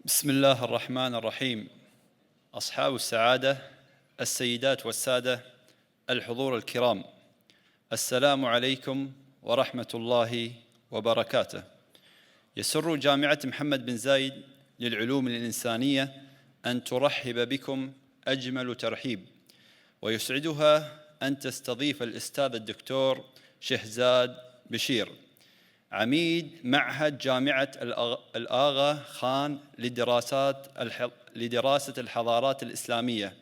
بسم الله الرحمن الرحيم. أصحاب السعادة، السيدات والسادة، الحضور الكرام، السلام عليكم ورحمة الله وبركاته. يسر جامعة محمد بن زايد للعلوم الإنسانية أن ترحب بكم أجمل ترحيب، ويسعدها أن تستضيف الأستاذ الدكتور شهزاد بشير، عميد معهد جامعة الاغا خان لدراسة الحضارات الإسلامية.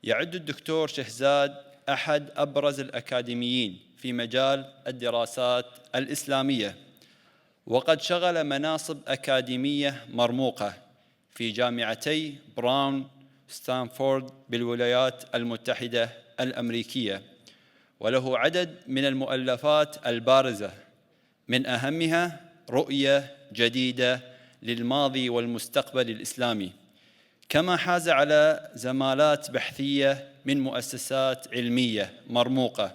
يعد الدكتور شهزاد أحد أبرز الأكاديميين في مجال الدراسات الإسلامية، وقد شغل مناصب أكاديمية مرموقة في جامعتي براون ستانفورد بالولايات المتحدة الأمريكية، وله عدد من المؤلفات البارزة، من أهمها رؤية جديدة للماضي والمستقبل الإسلامي، كما حاز على زمالات بحثية من مؤسسات علمية مرموقة.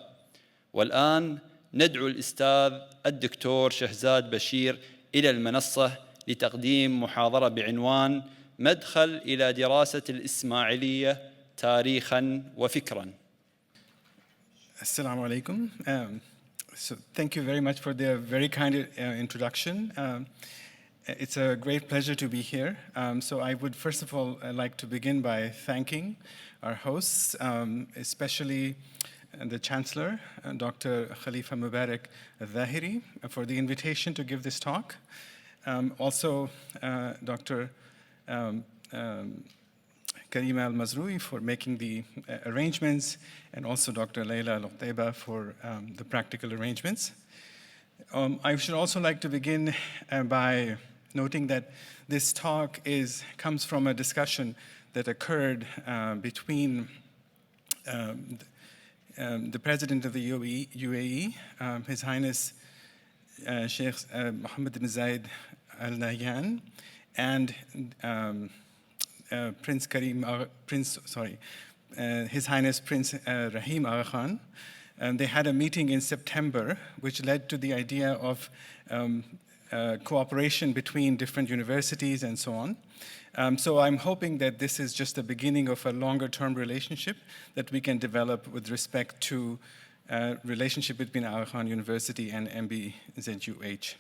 والآن ندعو الأستاذ الدكتور شهزاد بشير إلى المنصة لتقديم محاضرة بعنوان مدخل إلى دراسة الإسماعيلية تاريخاً وفكراً. Assalamu alaikum. So thank you very much for the very kind introduction. It's a great pleasure to be here. So I would first of all like to begin by thanking our hosts, especially the Chancellor, Dr. Khalifa Mubarak al-Zahiri, for the invitation to give this talk. Also, Dr. Karim al-Mazrui for making the arrangements, and also Dr. Layla al-Qutayba for the practical arrangements. I should also like to begin by noting that this talk comes from a discussion that occurred between the President of the UAE, His Highness Sheikh Mohammed bin Zayed Al Nahyan, and His Highness Prince Rahim Aga Khan. They had a meeting in September, which led to the idea of cooperation between different universities and so on. So I'm hoping that this is just the beginning of a longer-term relationship that we can develop with respect to relationship between Aga Khan University and MBZUH.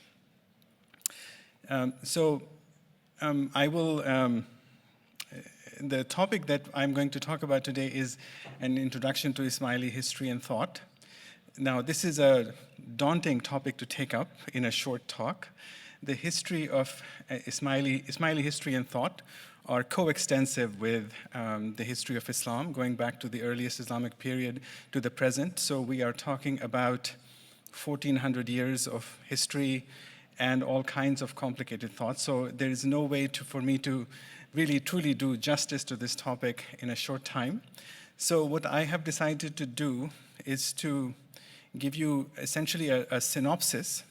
I will. The topic that I'm going to talk about today is an introduction to Ismaili history and thought. Now, this is a daunting topic to take up in a short talk. The history of Ismaili history and thought are coextensive with the history of Islam, going back to the earliest Islamic period to the present. So we are talking about 1400 years of history and all kinds of complicated thoughts. So there is no way for me to really truly do justice to this topic in a short time. So what I have decided to do is to give you essentially a synopsis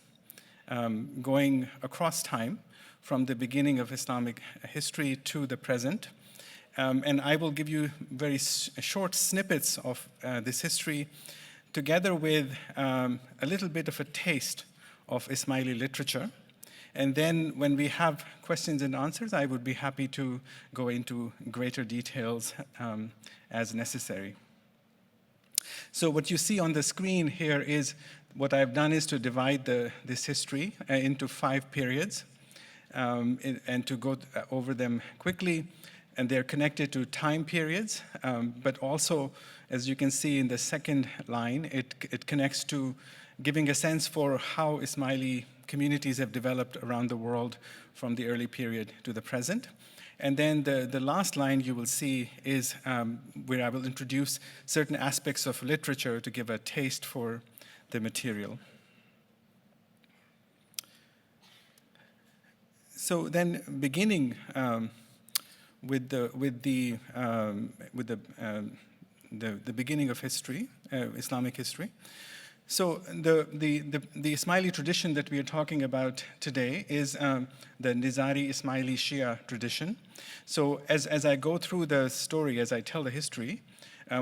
going across time from the beginning of Islamic history to the present. And I will give you very short snippets of this history together with a little bit of a taste of Ismaili literature. And then when we have questions and answers, I would be happy to go into greater details as necessary. So what you see on the screen here is what I've done is to divide this history into 5 periods and to go over them quickly. And they're connected to time periods, but also, as you can see in the second line, it connects to giving a sense for how Ismaili communities have developed around the world from the early period to the present. And then the last line you will see is where I will introduce certain aspects of literature to give a taste for the material. So then, beginning with the beginning of history, Islamic history. So the Ismaili tradition that we are talking about today is the Nizari Ismaili Shia tradition. So as I go through the story, as I tell the history,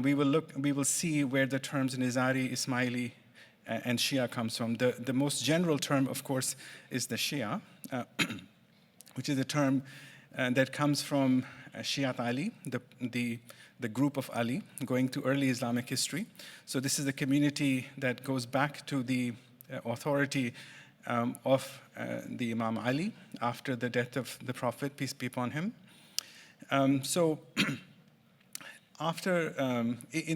we will see where the terms Nizari, Ismaili, and Shia comes from. The most general term, of course, is the Shia, which is a term that comes from Shi'at Ali, the group of Ali, going to early Islamic history. So this is a community that goes back to the authority of the Imam Ali after the death of the Prophet, peace be upon him. In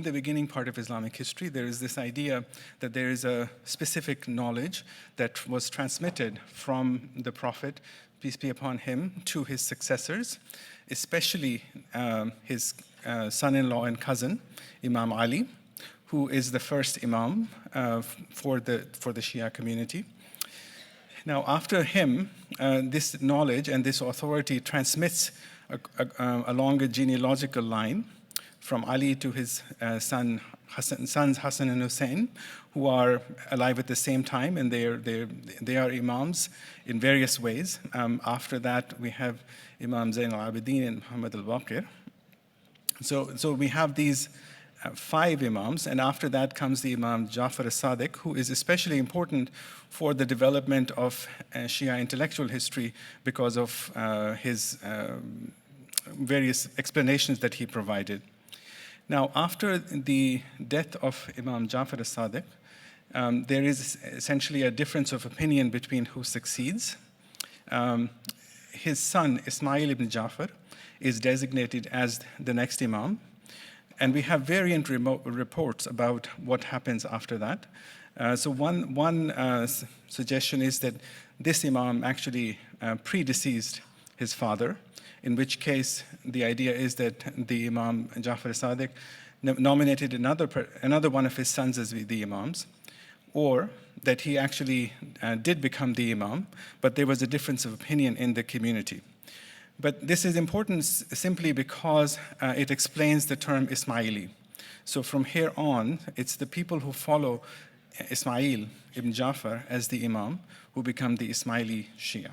the beginning part of Islamic history, there is this idea that there is a specific knowledge that was transmitted from the Prophet, peace be upon him, to his successors, especially his son-in-law and cousin, Imam Ali, who is the first Imam for the Shia community. Now, after him, this knowledge and this authority transmits along a genealogical line from Ali to his sons Hassan and Hussein, who are alive at the same time, and they are imams in various ways. After that, we have Imam Zain al-Abidin and Muhammad al-Baqir. So we have these 5 imams, and after that comes the Imam Ja'far al-Sadiq, who is especially important for the development of Shia intellectual history because of his various explanations that he provided. Now, after the death of Imam Ja'far al-Sadiq, there is essentially a difference of opinion between who succeeds. His son, Ismail ibn Ja'far, is designated as the next Imam, and we have variant reports about what happens after that. So one suggestion is that this Imam actually predeceased his father, in which case the idea is that the Imam Ja'far al-Sadiq nominated another one of his sons as the Imams, or that he actually did become the Imam, but there was a difference of opinion in the community. But this is important simply because it explains the term Ismaili. So from here on, it's the people who follow Ismail ibn Ja'far as the Imam who become the Ismaili Shia.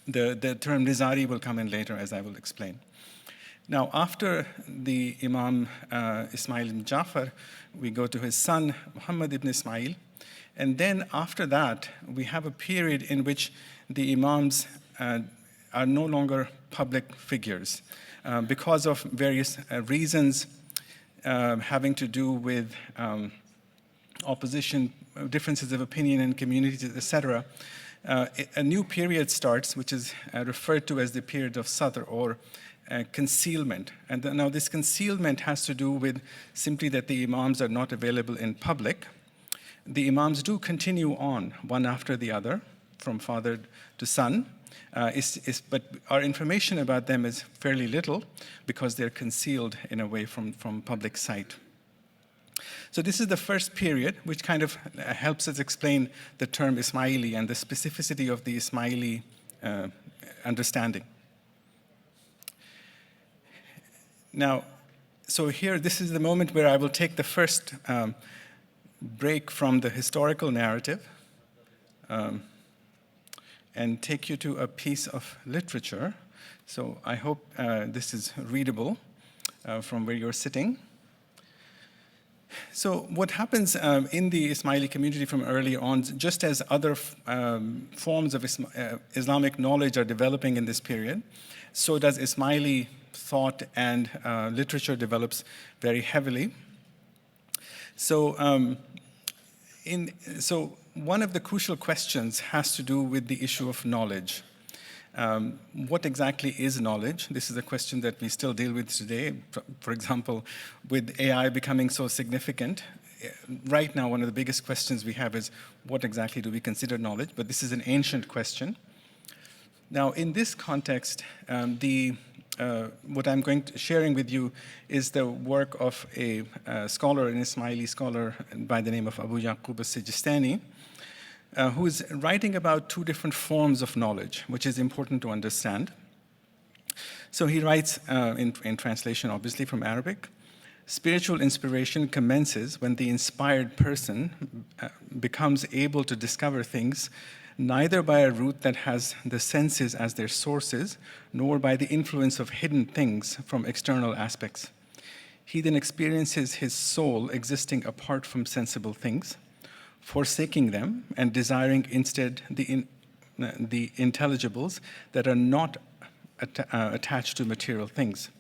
The term Nizari will come in later, as I will explain. Now, after the Imam Ismail ibn Ja'far, we go to his son, Muhammad ibn Ismail. And then after that, we have a period in which the Imams are no longer public figures because of various reasons having to do with opposition, differences of opinion in communities, etc. A new period starts, which is referred to as the period of Sadr, or concealment. And now this concealment has to do with simply that the Imams are not available in public. The Imams do continue on, one after the other, from father to son, but our information about them is fairly little because they're concealed in a way from public sight. So this is the first period, which kind of helps us explain the term Ismaili and the specificity of the Ismaili understanding. Now, so here, this is the moment where I will take the first break from the historical narrative and take you to a piece of literature. So I hope this is readable from where you're sitting. So what happens in the Ismaili community from early on, just as other forms of Islamic knowledge are developing in this period, so does Ismaili thought and literature develops very heavily. So one of the crucial questions has to do with the issue of knowledge. What exactly is knowledge? This is a question that we still deal with today. For example, with AI becoming so significant, right now one of the biggest questions we have is what exactly do we consider knowledge? But this is an ancient question. Now, in this context, what I'm sharing with you is the work of a scholar, an Ismaili scholar by the name of Abu Yaqub al-Sijistani, who is writing about 2 different forms of knowledge, which is important to understand. So he writes, in translation obviously from Arabic, spiritual inspiration commences when the inspired person becomes able to discover things neither by a route that has the senses as their sources, nor by the influence of hidden things from external aspects. He then experiences his soul existing apart from sensible things, forsaking them and desiring instead the intelligibles that are not attached to material things.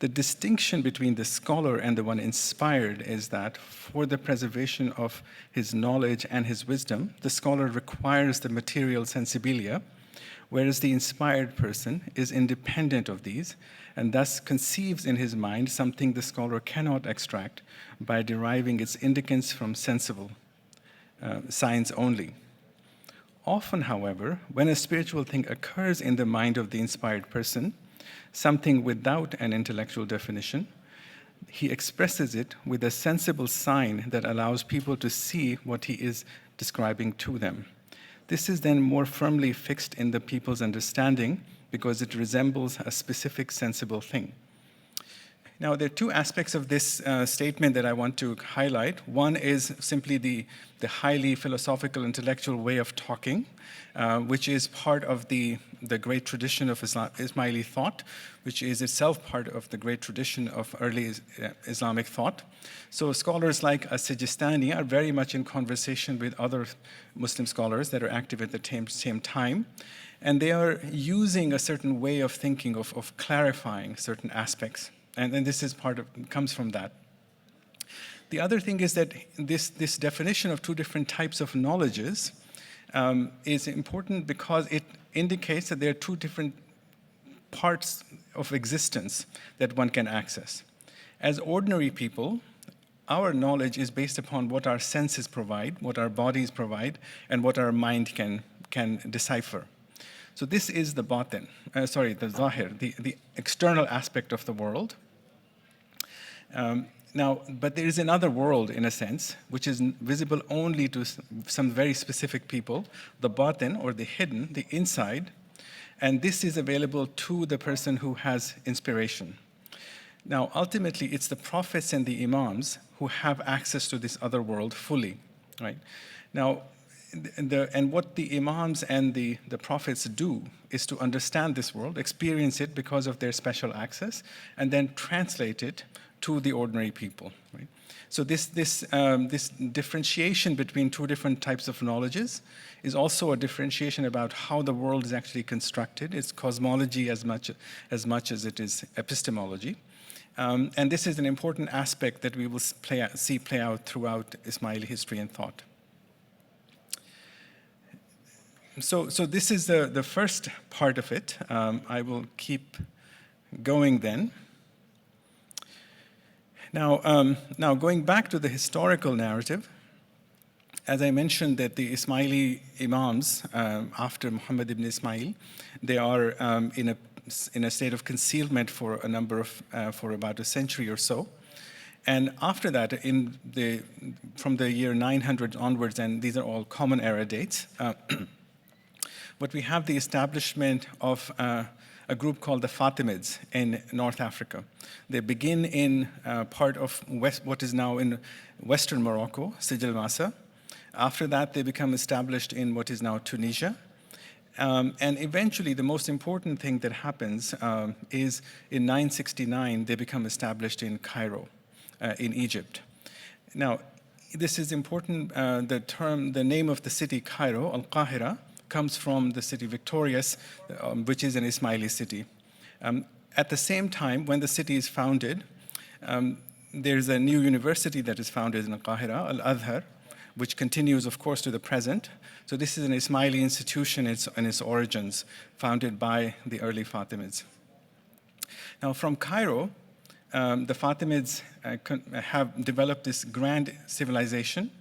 The distinction between the scholar and the one inspired is that for the preservation of his knowledge and his wisdom, the scholar requires the material sensibilia, whereas the inspired person is independent of these and thus conceives in his mind something the scholar cannot extract by deriving its indicants from sensible signs only. Often, however, when a spiritual thing occurs in the mind of the inspired person, something without an intellectual definition, he expresses it with a sensible sign that allows people to see what he is describing to them. This is then more firmly fixed in the people's understanding because it resembles a specific sensible thing. Now, there are two aspects of this statement that I want to highlight. One is simply the highly philosophical, intellectual way of talking, which is part of the great tradition of Ismaili thought, which is itself part of the great tradition of early Islamic thought. So scholars like As-Sijistani are very much in conversation with other Muslim scholars that are active at the same time, and they are using a certain way of thinking, of clarifying certain aspects. And then this is comes from that. The other thing is that this definition of two different types of knowledges is important because it indicates that there are two different parts of existence that one can access. As ordinary people, our knowledge is based upon what our senses provide, what our bodies provide, and what our mind can decipher. So this is the batin, the zahir, the external aspect of the world. But there is another world, in a sense, which is visible only to some very specific people, the batin, or the hidden, the inside, and this is available to the person who has inspiration. Now, ultimately, it's the prophets and the imams who have access to this other world fully, right? Now, and what the imams and the prophets do is to understand this world, experience it because of their special access, and then translate it to the ordinary people, right? So this differentiation between two different types of knowledges is also a differentiation about how the world is actually constructed. It's cosmology as much as it is epistemology. And this is an important aspect that we will see play out throughout Ismaili history and thought. So this is the first part of it. I will keep going then. Now going back to the historical narrative, as I mentioned that the Ismaili imams after Muhammad ibn Ismail, they are in a state of concealment for for about a century or so. And after that, from the year 900 onwards, and these are all common era dates, but we have the establishment of a group called the Fatimids in North Africa. They begin in part of what is now in western Morocco, Sijil Masa. After that, they become established in what is now Tunisia. And eventually, the most important thing that happens is in 969, they become established in Cairo, in Egypt. Now, this is important. The name of the city, Cairo, Al-Qahira, comes from the city Victorious, which is an Ismaili city. At the same time, when the city is founded, there's a new university that is founded in Al-Qahira, Al-Azhar, which continues, of course, to the present. So this is an Ismaili institution in its origins, founded by the early Fatimids. Now, from Cairo, the Fatimids have developed this grand civilization,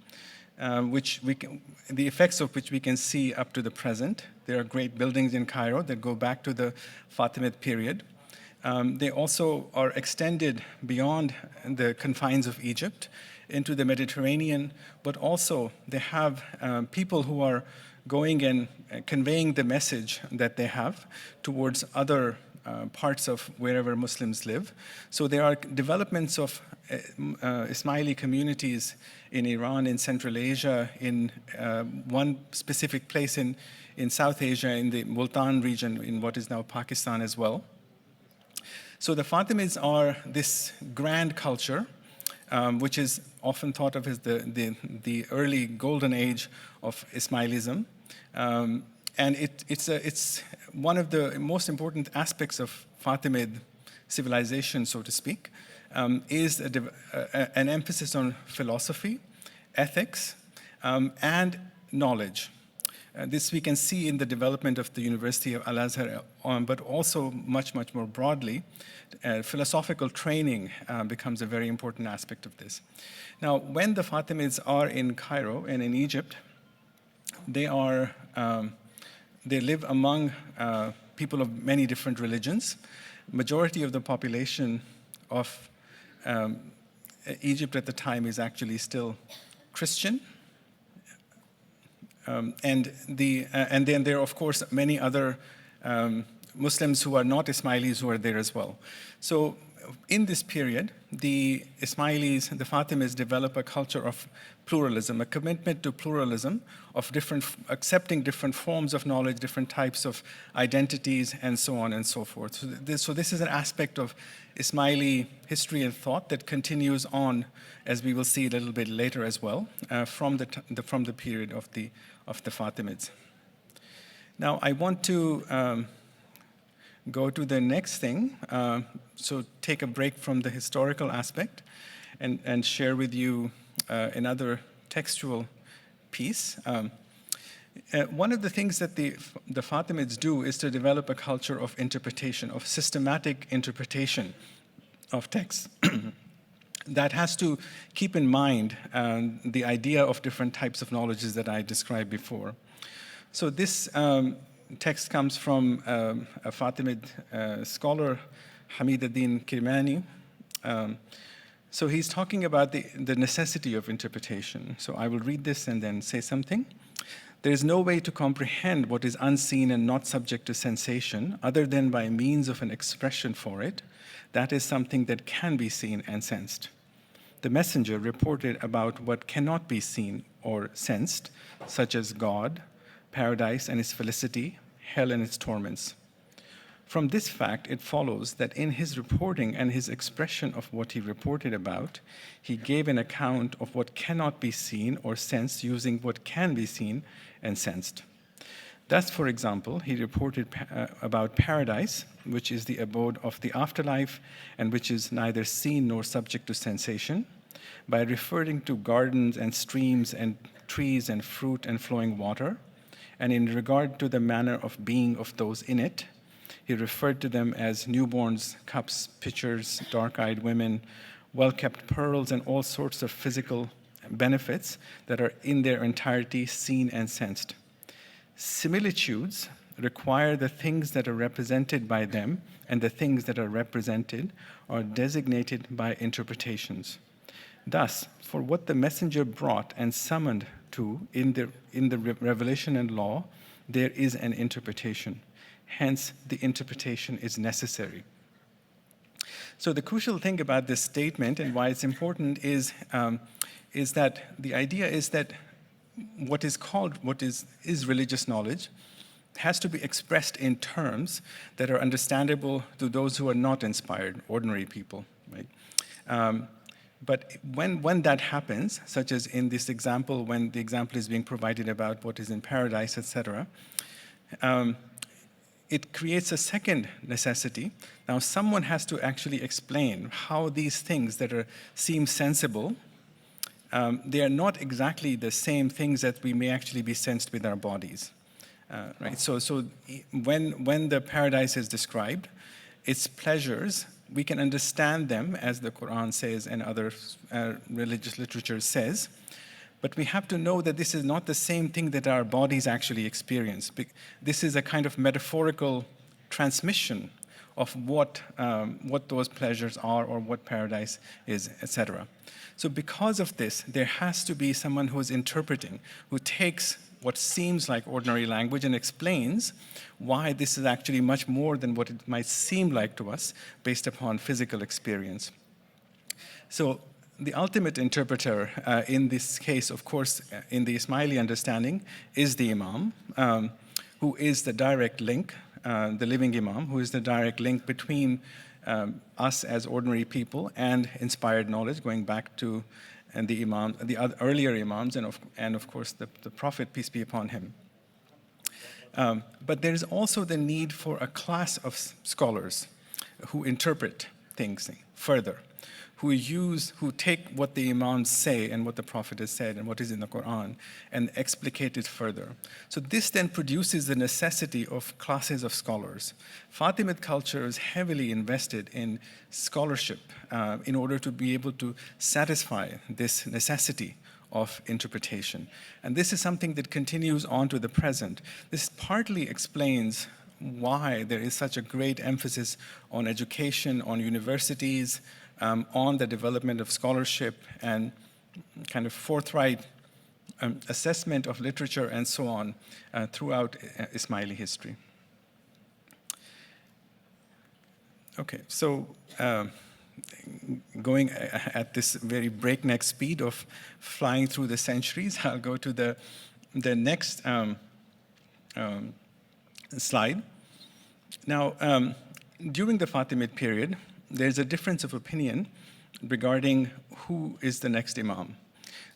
the effects of which we can see up to the present. There are great buildings in Cairo that go back to the Fatimid period. They also are extended beyond the confines of Egypt into the Mediterranean, but also they have people who are going and conveying the message that they have towards other parts of wherever Muslims live. So there are developments of Ismaili communities in Iran, in Central Asia, in one specific place in South Asia, in the Multan region, in what is now Pakistan as well. So the Fatimids are this grand culture, which is often thought of as the early golden age of Ismailism. And it's one of the most important aspects of Fatimid civilization, so to speak, is an emphasis on philosophy, ethics, and knowledge. This we can see in the development of the University of Al-Azhar, but also much, much more broadly, philosophical training becomes a very important aspect of this. Now, when the Fatimids are in Cairo and in Egypt, they live among people of many different religions. Majority of the population of Egypt at the time is actually still Christian. And then there are, of course, many other Muslims who are not Ismailis who are there as well. So in this period, the Ismailis, the Fatimids, develop a culture of pluralism, a commitment to pluralism, of accepting different forms of knowledge, different types of identities, and so on and so forth. So this is an aspect of Ismaili history and thought that continues on, as we will see a little bit later as well, from the period of the Fatimids. Now, I want to go to the next thing, so take a break from the historical aspect and share with you another textual piece. One of the things that the Fatimids do is to develop a culture of interpretation, of systematic interpretation of texts. That has to keep in mind the idea of different types of knowledges that I described before. So this text comes from a Fatimid scholar, Hamid ad-Din Kirmani. So he's talking about the necessity of interpretation. So I will read this and then say something. There is no way to comprehend what is unseen and not subject to sensation other than by means of an expression for it. That is something that can be seen and sensed. The messenger reported about what cannot be seen or sensed, such as God, paradise and its felicity, hell and its torments. From this fact, it follows that in his reporting and his expression of what he reported about, he gave an account of what cannot be seen or sensed using what can be seen and sensed. Thus, for example, he reported about paradise, which is the abode of the afterlife and which is neither seen nor subject to sensation, by referring to gardens and streams and trees and fruit and flowing water, and in regard to the manner of being of those in it, he referred to them as newborns, cups, pitchers, dark-eyed women, well-kept pearls, and all sorts of physical benefits that are in their entirety seen and sensed. Similitudes require the things that are represented by them and the things that are represented are designated by interpretations. Thus, for what the messenger brought and summoned to in the revelation and law, there is an interpretation. Hence, the interpretation is necessary. So the crucial thing about this statement and why it's important is that the idea is that what is religious knowledge has to be expressed in terms that are understandable to those who are not inspired, ordinary people, right? But when that happens, such as in this example, when the example is being provided about what is in paradise, etc., it creates a second necessity. Now, someone has to actually explain how these things that seem sensible, they are not exactly the same things that we may actually be sensed with our bodies. Right? So when the paradise is described, its pleasures, we can understand them as the Quran says and other religious literature says, but we have to know that this is not the same thing that our bodies actually experience. This is a kind of metaphorical transmission of what those pleasures are or what paradise is, etc. So because of this, there has to be someone who is interpreting, who takes what seems like ordinary language and explains why this is actually much more than what it might seem like to us based upon physical experience. So the ultimate interpreter in this case, of course, in the Ismaili understanding, is the Imam, who is the direct link, the living Imam, who is the direct link between us as ordinary people and inspired knowledge, going back to the Imam, the earlier Imams, and of course the Prophet, peace be upon him. But there's also the need for a class of scholars who interpret things further, who take what the Imams say and what the Prophet has said and what is in the Quran and explicate it further. So this then produces the necessity of classes of scholars. Fatimid culture is heavily invested in scholarship in order to be able to satisfy this necessity of interpretation. And this is something that continues on to the present. This partly explains why there is such a great emphasis on education, on universities, on the development of scholarship and kind of forthright assessment of literature and so on throughout Ismaili history. Okay, so going at this very breakneck speed of flying through the centuries, I'll go to the next slide. Now, during the Fatimid period, there's a difference of opinion regarding who is the next Imam.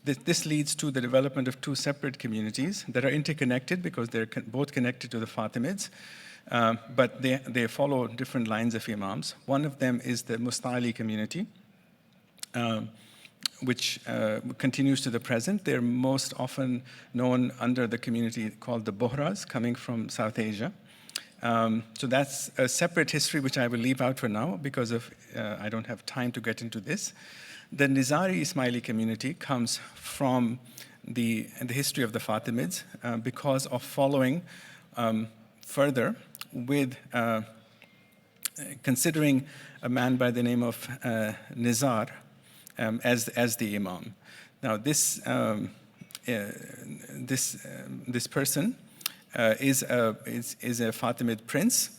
This leads to the development of two separate communities that are interconnected because they're both connected to the Fatimids, but they follow different lines of Imams. One of them is the Musta'ali community, which continues to the present. They're most often known under the community called the Bohras, coming from South Asia. So that's a separate history which I will leave out for now because I don't have time to get into this. The Nizari Ismaili community comes from the history of the Fatimids because of following further with considering a man by the name of Nizar as the Imam. Now this person is a Fatimid prince,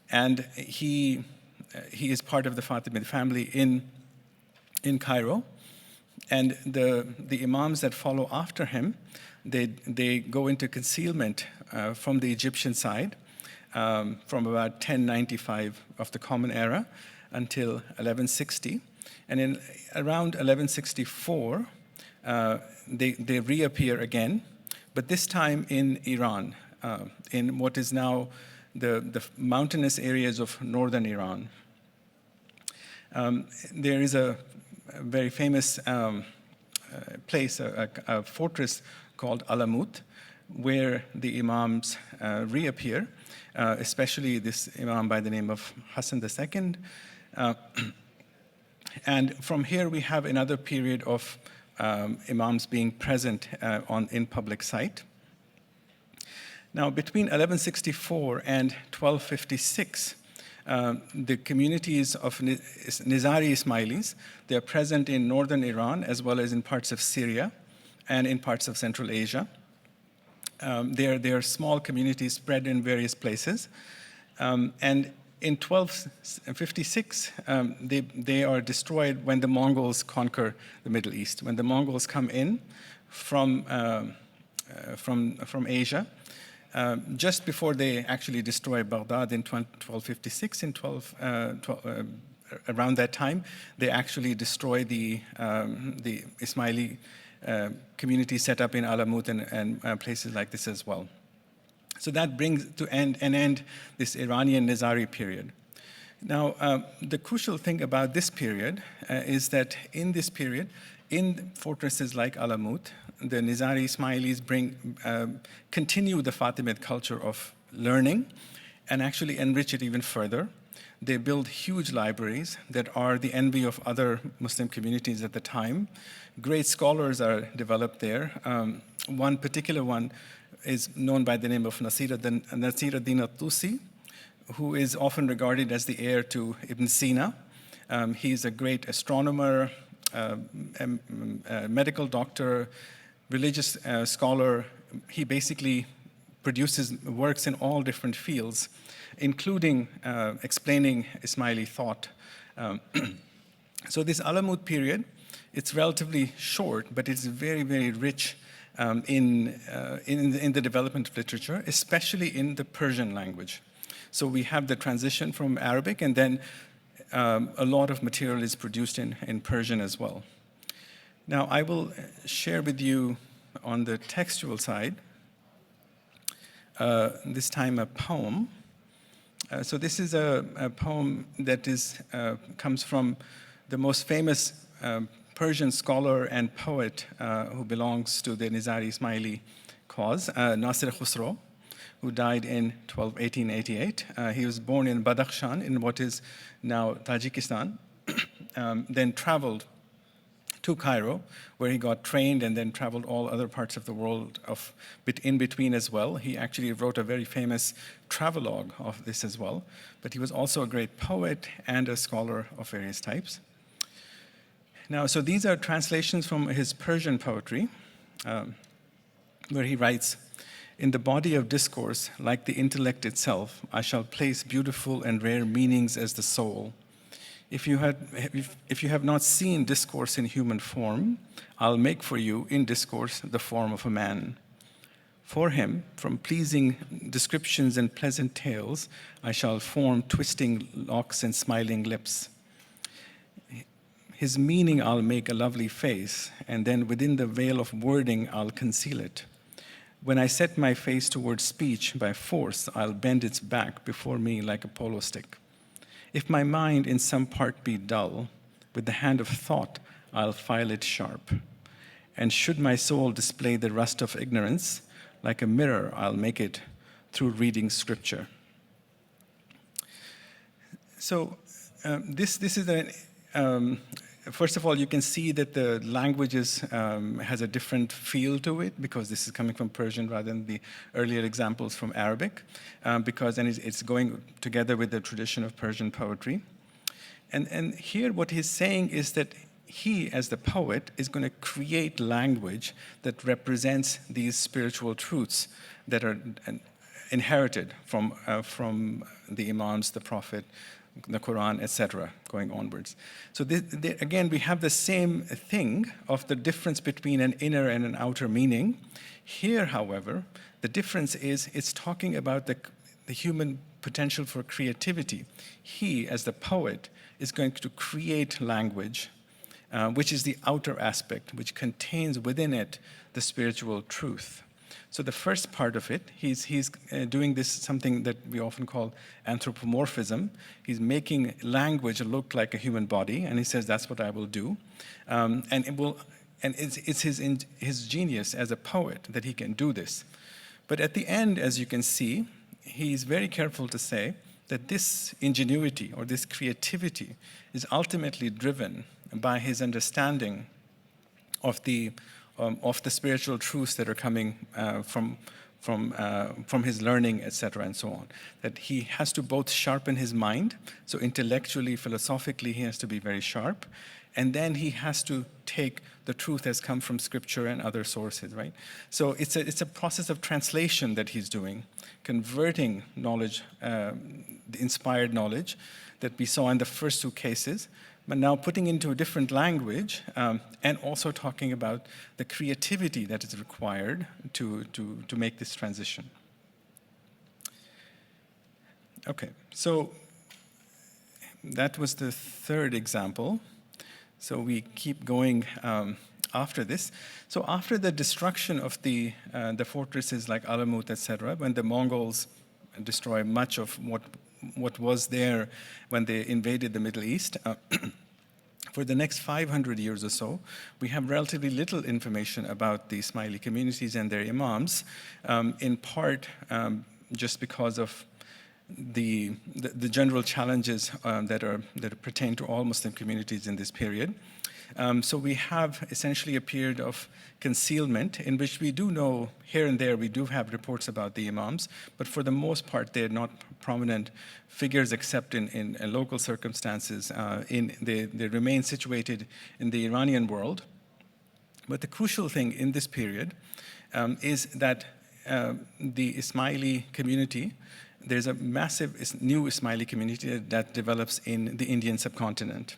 and he is part of the Fatimid family in Cairo. And the Imams that follow after him, they go into concealment from the Egyptian side from about 1095 of the Common Era until 1160. And in around 1164, they reappear again, but this time in Iran, in what is now the mountainous areas of northern Iran. There is a very famous place, a fortress called Alamut, where the Imams reappear, especially this Imam by the name of Hassan II. And from here we have another period of Imams being present in public sight. Now, between 1164 and 1256, the communities of Nizari Ismailis, they are present in northern Iran as well as in parts of Syria and in parts of Central Asia. They are small communities spread in various places. And in 1256, they are destroyed when the Mongols conquer the Middle East. When the Mongols come in from Asia, just before they actually destroy Baghdad in 1256, around that time, they actually destroy the Ismaili community set up in Alamut and places like this as well. So that brings to an end this Iranian Nizari period. Now, the crucial thing about this period is that in this period, in fortresses like Alamut, the Nizari Ismailis continue the Fatimid culture of learning and actually enrich it even further. They build huge libraries that are the envy of other Muslim communities at the time. Great scholars are developed there. One particular one is known by the name of Nasir ad-Din al-Tusi, who is often regarded as the heir to Ibn Sina. He's a great astronomer, medical doctor, religious scholar. He basically produces works in all different fields, including explaining Ismaili thought. So this Alamut period, it's relatively short, but it's very, very rich in the development of literature, especially in the Persian language. So we have the transition from Arabic, and then a lot of material is produced in Persian as well. Now, I will share with you on the textual side this time a poem. So this is a poem that comes from the most famous Persian scholar and poet who belongs to the Nizari Ismaili cause, Nasir Khusro, who died in 1888. He was born in Badakhshan, in what is now Tajikistan, then traveled to Cairo, where he got trained, and then traveled all other parts of the world in between as well. He actually wrote a very famous travelogue of this as well. But he was also a great poet and a scholar of various types. Now, so these are translations from his Persian poetry, where he writes, "In the body of discourse, like the intellect itself, I shall place beautiful and rare meanings as the soul. If you have not seen discourse in human form, I'll make for you in discourse the form of a man. For him, from pleasing descriptions and pleasant tales, I shall form twisting locks and smiling lips. His meaning I'll make a lovely face, and then within the veil of wording I'll conceal it. When I set my face towards speech by force, I'll bend its back before me like a polo stick. If my mind in some part be dull, with the hand of thought I'll file it sharp. And should my soul display the rust of ignorance, like a mirror I'll make it through reading scripture." So this is first of all, you can see that the language has a different feel to it, because this is coming from Persian rather than the earlier examples from Arabic, because it's going together with the tradition of Persian poetry. And here what he's saying is that he, as the poet, is going to create language that represents these spiritual truths that are inherited from the Imams, the Prophet, the Quran, etc., going onwards. So again, we have the same thing of the difference between an inner and an outer meaning. Here, however, the difference is it's talking about the human potential for creativity. He, as the poet, is going to create language, which is the outer aspect, which contains within it the spiritual truth. So the first part of it, he's doing this, something that we often call anthropomorphism. He's making language look like a human body, and he says, that's what I will do. And it's his genius as a poet that he can do this. But at the end, as you can see, he's very careful to say that this ingenuity or this creativity is ultimately driven by his understanding of the spiritual truths that are coming from his learning, etc., and so on. That he has to both sharpen his mind, so intellectually, philosophically, he has to be very sharp, and then he has to take the truth as come from scripture and other sources, right? So it's a process of translation that he's doing, converting knowledge, the inspired knowledge that we saw in the first two cases, but now putting into a different language, and also talking about the creativity that is required to make this transition. Okay, so that was the third example. So we keep going after this. So after the destruction of the fortresses like Alamut, etc., when the Mongols destroy much of what was there when they invaded the Middle East, for the next 500 years or so, we have relatively little information about the Ismaili communities and their imams, in part just because of the general challenges that pertain to all Muslim communities in this period. So we have essentially a period of concealment in which we do know here and there, we do have reports about the imams, but for the most part, they're not prominent figures except in local circumstances. They remain situated in the Iranian world. But the crucial thing in this period is that the Ismaili community, there's a massive new Ismaili community that develops in the Indian subcontinent.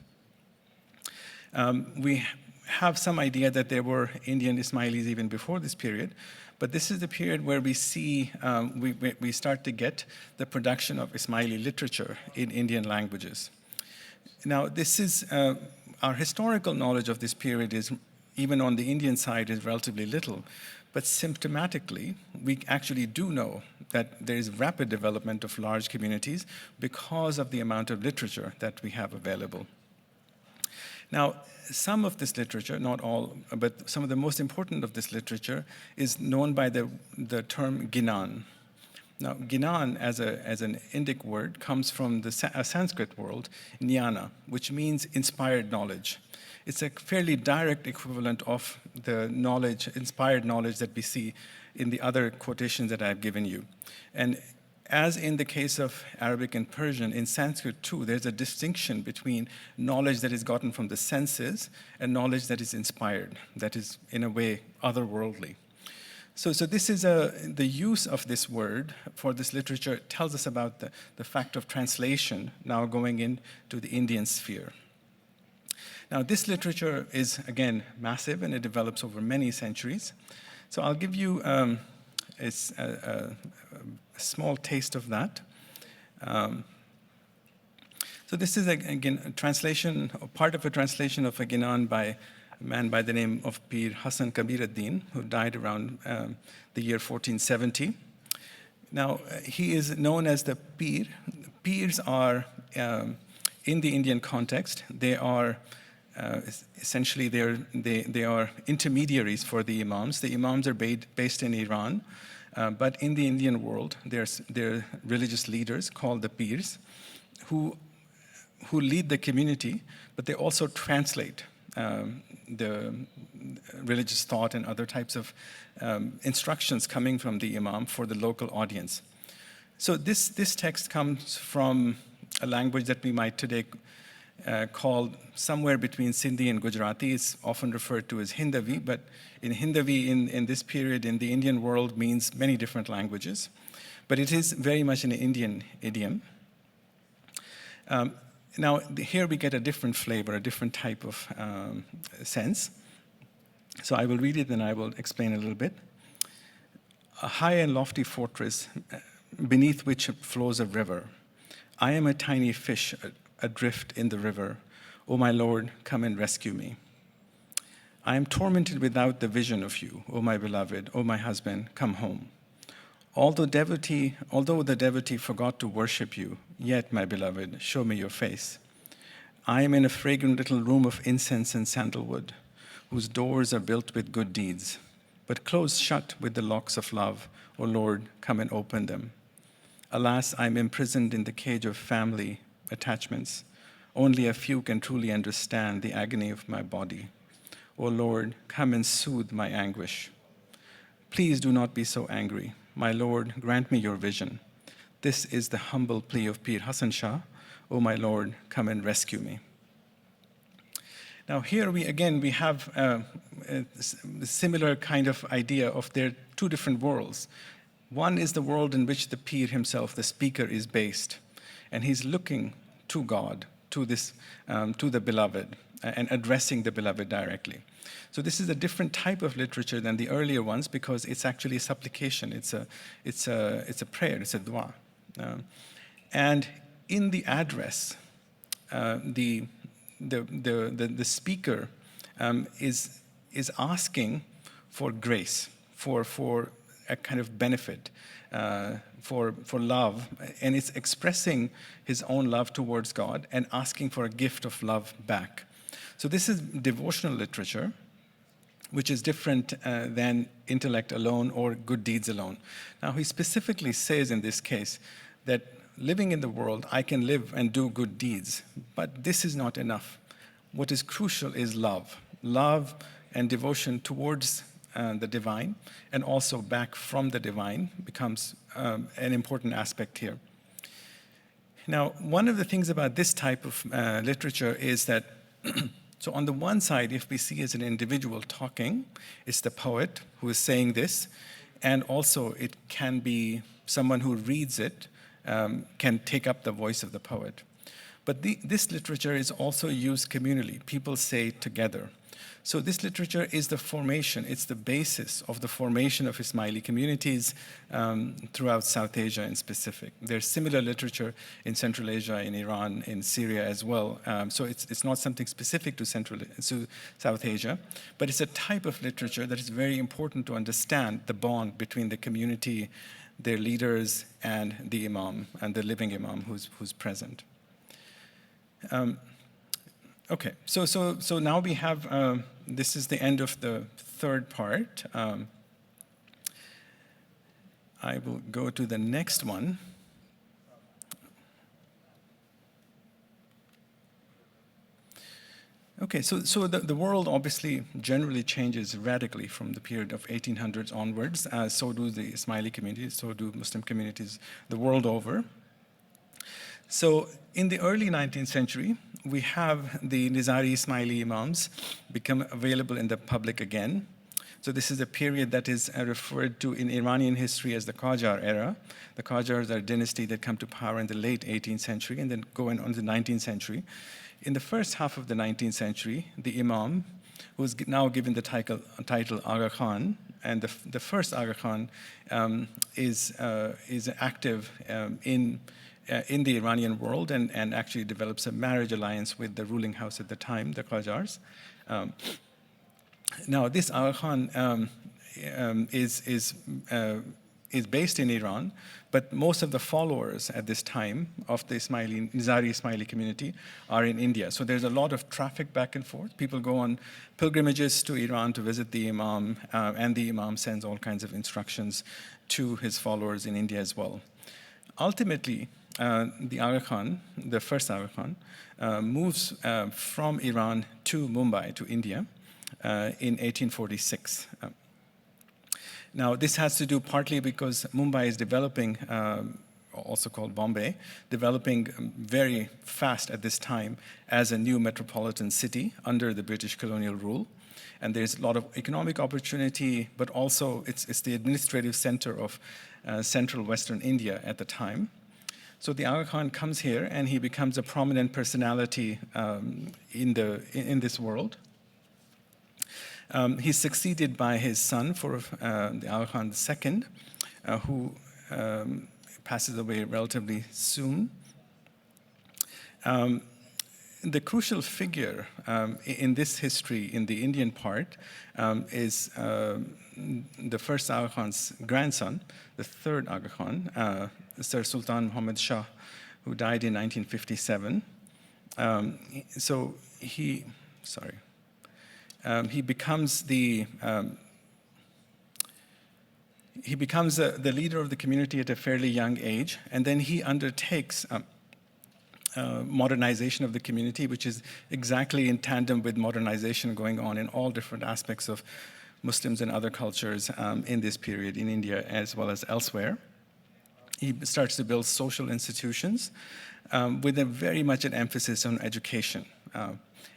We have some idea that there were Indian Ismailis even before this period, but this is the period where we see, we start to get the production of Ismaili literature in Indian languages. Now, this is, our historical knowledge of this period is, even on the Indian side, is relatively little, But symptomatically, we actually do know that there is rapid development of large communities because of the amount of literature that we have available. Now, some of this literature, not all, but some of the most important of this literature is known by the term Gyanan. Now, Gyanan, as an Indic word, comes from a Sanskrit word, jnana, which means inspired knowledge. It's a fairly direct equivalent of the knowledge, inspired knowledge that we see in the other quotations that I've given you. And as in the case of Arabic and Persian, in Sanskrit too, there's a distinction between knowledge that is gotten from the senses and knowledge that is inspired, that is, in a way, otherworldly. So this is the use of this word for this literature tells us about the fact of translation now going into the Indian sphere. Now, this literature is, again, massive, and it develops over many centuries. So I'll give you a small taste of that. So this is, again, a translation, part of a translation of a Gyanan by a man by the name of Pir Hassan Kabir ad-Din, who died around the year 1470. Now, he is known as the Pir. Pirs are, in the Indian context, they are essentially they are intermediaries for the imams. The imams are based in Iran, but in the Indian world, they're religious leaders called the Pirs, who lead the community, but they also translate the religious thought and other types of instructions coming from the imam for the local audience. So this text comes from a language that we might today call somewhere between Sindhi and Gujarati. It's often referred to as Hindavi, but in Hindavi in this period in the Indian world means many different languages. But it is very much an Indian idiom. Now, here we get a different flavor, a different type of sense. So I will read it and I will explain a little bit. A high and lofty fortress beneath which flows a river. I am a tiny fish adrift in the river. O my Lord, come and rescue me. I am tormented without the vision of you, O my beloved, O my husband, come home. Although the devotee forgot to worship you, yet, my beloved, show me your face. I am in a fragrant little room of incense and sandalwood, whose doors are built with good deeds, but closed shut with the locks of love. O Lord, come and open them. Alas, I am imprisoned in the cage of family attachments. Only a few can truly understand the agony of my body. O Lord, come and soothe my anguish. Please do not be so angry. My Lord, grant me your vision. This is the humble plea of Pir Hassan Shah. O my Lord, come and rescue me. Now here we have a similar kind of idea of there are two different worlds. One is the world in which the Pir himself, the speaker, is based, and he's looking to God, to the beloved, and addressing the beloved directly. So this is a different type of literature than the earlier ones because it's actually a supplication. It's a prayer. It's a dua. And in the address, the speaker is asking for grace, for a kind of benefit, for love, and it's expressing his own love towards God and asking for a gift of love back. So this is devotional literature, which is different than intellect alone or good deeds alone. Now, he specifically says in this case that living in the world, I can live and do good deeds, but this is not enough. What is crucial is love and devotion towards the divine, and also back from the divine becomes an important aspect here. Now, one of the things about this type of literature is that so on the one side, if we see as an individual talking, it's the poet who is saying this, and also it can be someone who reads it, can take up the voice of the poet. But this literature is also used communally. People say together. So this literature is the formation, it's the basis of the formation of Ismaili communities throughout South Asia in specific. There's similar literature in Central Asia, in Iran, in Syria as well. So it's not something specific to South Asia, but it's a type of literature that is very important to understand the bond between the community, their leaders, and the imam, and the living imam who's present. Okay, so now we have, this is the end of the third part. I will go to the next one. Okay, so the world obviously generally changes radically from the period of 1800s onwards, so do the Ismaili communities, so do Muslim communities the world over. So in the early 19th century, we have the Nizari Ismaili imams become available in the public again. So this is a period that is referred to in Iranian history as the Qajar era. The Qajars are a dynasty that come to power in the late 18th century and then go on to the 19th century. In the first half of the 19th century, the imam, who is now given the title Aga Khan, and the first Aga Khan is active in the Iranian world and actually develops a marriage alliance with the ruling house at the time, the Qajars. Now, this Aga Khan is based in Iran, but most of the followers at this time of the Nizari Ismaili community are in India. So there's a lot of traffic back and forth. People go on pilgrimages to Iran to visit the imam, and the imam sends all kinds of instructions to his followers in India as well. Ultimately, the Aga Khan, the first Aga Khan, moves from Iran to Mumbai, to India, in 1846. Now, this has to do partly because Mumbai is developing, also called Bombay, developing very fast at this time as a new metropolitan city under the British colonial rule. And there's a lot of economic opportunity, but also it's the administrative center of central Western India at the time. So the Aga Khan comes here and he becomes a prominent personality in this world. He's succeeded by his son, the Aga Khan II, who passes away relatively soon. The crucial figure in this history, in the Indian part, is the first Aga Khan's grandson, the third Aga Khan, Sir Sultan Muhammad Shah, who died in 1957. So he becomes the leader of the community at a fairly young age, and then he undertakes modernization of the community, which is exactly in tandem with modernization going on in all different aspects of Muslims and other cultures in this period in India as well as elsewhere. He starts to build social institutions with very much an emphasis on education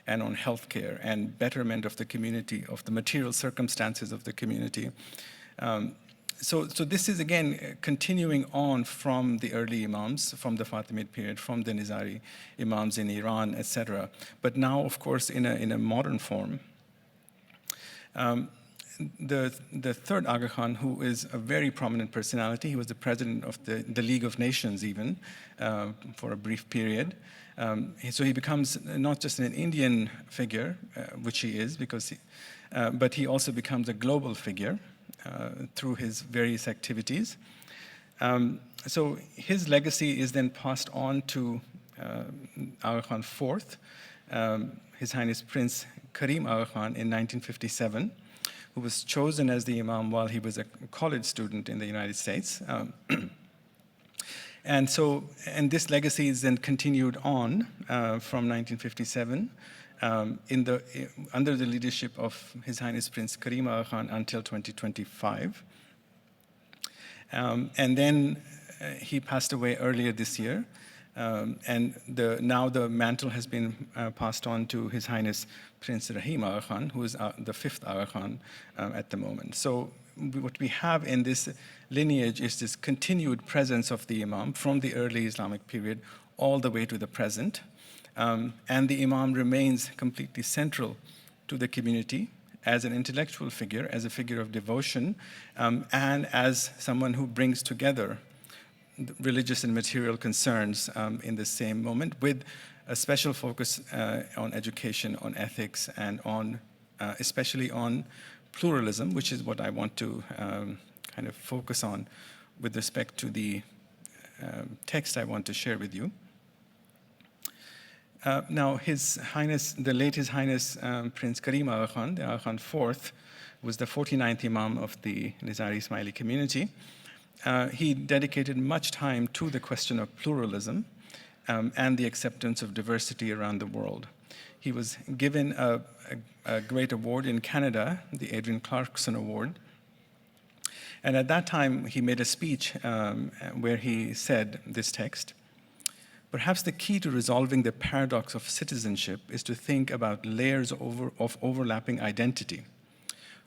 and on healthcare and betterment of the community, of the material circumstances of the community. So this is, again, continuing on from the early imams, from the Fatimid period, from the Nizari imams in Iran, etc. But now, of course, in a modern form. The third Aga Khan, who is a very prominent personality, he was the president of the League of Nations even for a brief period. So he becomes not just an Indian figure, which he is, but he also becomes a global figure through his various activities. So his legacy is then passed on to Aga Khan IV, His Highness Prince Karim Aga Khan in 1957, who was chosen as the imam while he was a college student in the United States. And this legacy is then continued on from 1957 under the leadership of His Highness Prince Karim Aga Khan until 2025. And then he passed away earlier this year. And now the mantle has been passed on to His Highness Prince Rahim Aga Khan, who is the fifth Aga Khan at the moment. So what we have in this lineage is this continued presence of the imam from the early Islamic period all the way to the present. And the Imam remains completely central to the community as an intellectual figure, as a figure of devotion, and as someone who brings together religious and material concerns in the same moment, with a special focus on education, on ethics, and on especially on pluralism, which is what I want to kind of focus on with respect to the text I want to share with you. Now, His Highness, the late His Highness Prince Karim Aga Khan, the Aga Khan IV, was the 49th Imam of the Nizari Ismaili community. He dedicated much time to the question of pluralism and the acceptance of diversity around the world. He was given a great award in Canada, the Adrian Clarkson Award. And at that time, he made a speech where he said this text: "Perhaps the key to resolving the paradox of citizenship is to think about layers of overlapping identity.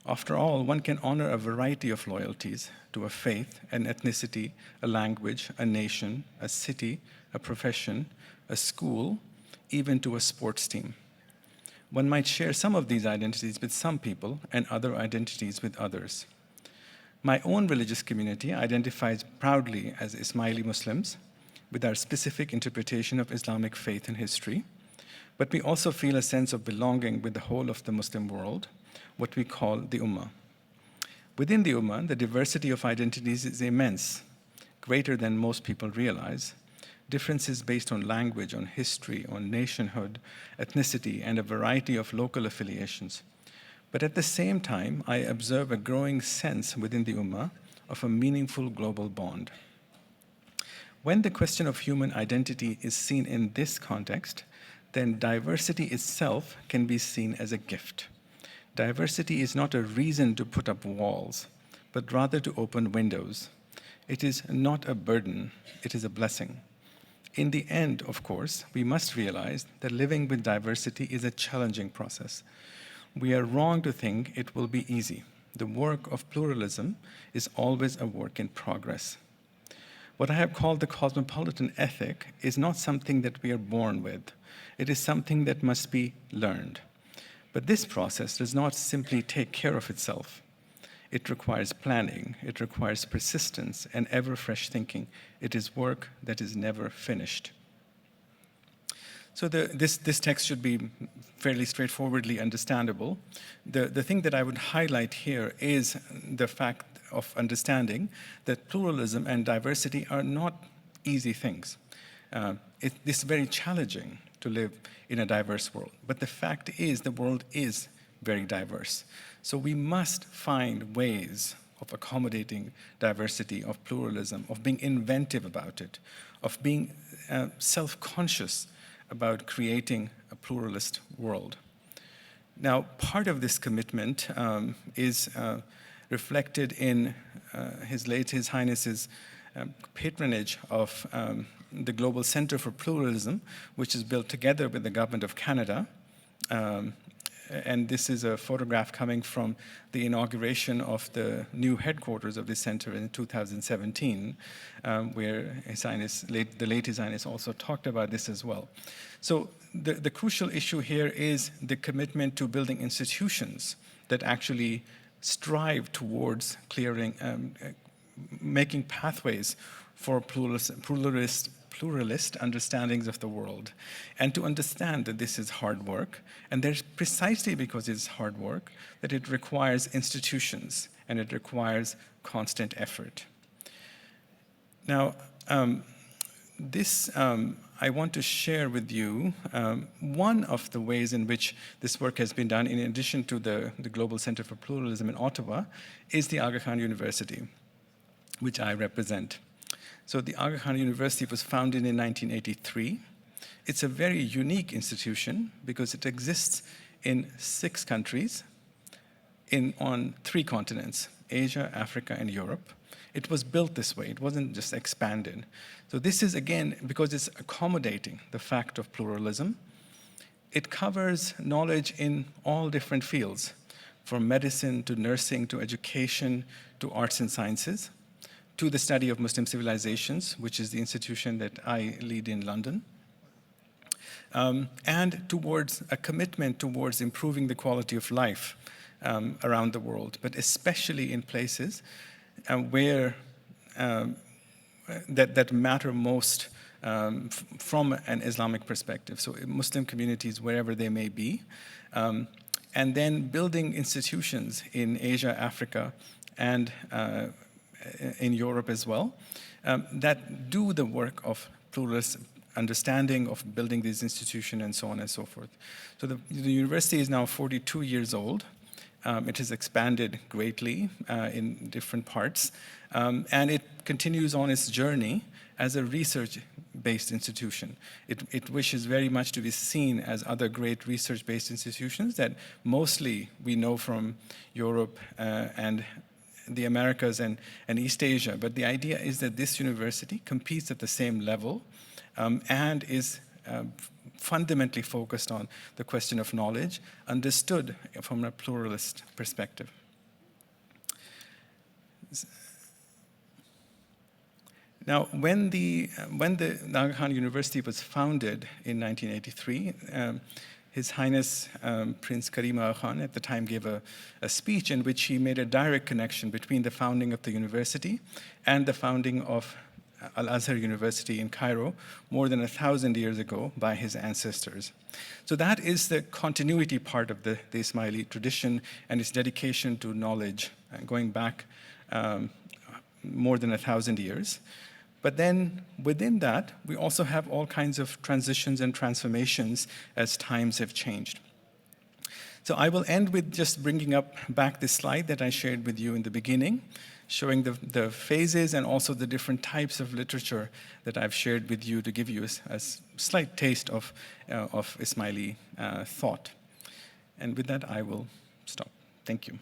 After all, one can honor a variety of loyalties to a faith, an ethnicity, a language, a nation, a city, a profession, a school, even to a sports team. One might share some of these identities with some people and other identities with others. My own religious community identifies proudly as Ismaili Muslims, with our specific interpretation of Islamic faith and history, but we also feel a sense of belonging with the whole of the Muslim world, what we call the Ummah. Within the Ummah, the diversity of identities is immense, greater than most people realize. Differences based on language, on history, on nationhood, ethnicity, and a variety of local affiliations. But at the same time, I observe a growing sense within the Ummah of a meaningful global bond. When the question of human identity is seen in this context, then diversity itself can be seen as a gift. Diversity is not a reason to put up walls, but rather to open windows. It is not a burden, it is a blessing. In the end, of course, we must realize that living with diversity is a challenging process. We are wrong to think it will be easy. The work of pluralism is always a work in progress. What I have called the cosmopolitan ethic is not something that we are born with. It is something that must be learned. But this process does not simply take care of itself. It requires planning, it requires persistence and ever-fresh thinking. It is work that is never finished. So this text should be fairly straightforwardly understandable. The thing that I would highlight here is the fact of understanding that pluralism and diversity are not easy things. It's very challenging to live in a diverse world. But the fact is, the world is very diverse. So we must find ways of accommodating diversity, of pluralism, of being inventive about it, of being self-conscious about creating a pluralist world. Now, part of this commitment is reflected in His Highness's patronage of the Global Center for Pluralism, which is built together with the Government of Canada. And this is a photograph coming from the inauguration of the new headquarters of this center in 2017, where the late His Highness also talked about this as well. So the crucial issue here is the commitment to building institutions that actually strive towards making pathways for pluralist understandings of the world, and to understand that this is hard work, and there's precisely because it's hard work that it requires institutions and it requires constant effort. Now, I want to share with you one of the ways in which this work has been done, in addition to the Global Center for Pluralism in Ottawa, is the Aga Khan University, which I represent. So the Aga Khan University was founded in 1983. It's a very unique institution because it exists in 6 countries on 3 continents, Asia, Africa, and Europe. It was built this way. It wasn't just expanded. So this is, again, because it's accommodating the fact of pluralism. It covers knowledge in all different fields, from medicine to nursing to education to arts and sciences. to the study of Muslim civilizations, which is the institution that I lead in London, and towards a commitment towards improving the quality of life around the world, but especially in places where that matter most from an Islamic perspective. So Muslim communities, wherever they may be, and then building institutions in Asia, Africa, and in Europe as well, that do the work of pluralist understanding of building these institutions and so on and so forth. So the university is now 42 years old. It has expanded greatly in different parts, and it continues on its journey as a research-based institution. It wishes very much to be seen as other great research-based institutions that mostly we know from Europe and the Americas and East Asia. But the idea is that this university competes at the same level and is fundamentally focused on the question of knowledge, understood from a pluralist perspective. Now, when the Aga Khan University was founded in 1983, His Highness Prince Karim Aga Khan at the time gave a speech in which he made a direct connection between the founding of the university and the founding of Al-Azhar University in Cairo more than 1,000 years ago by his ancestors. So that is the continuity part of the Ismaili tradition and its dedication to knowledge going back more than 1,000 years. But then within that, we also have all kinds of transitions and transformations as times have changed. So I will end with just bringing up back this slide that I shared with you in the beginning, showing the phases and also the different types of literature that I've shared with you to give you a slight taste of Ismaili thought. And with that, I will stop. Thank you.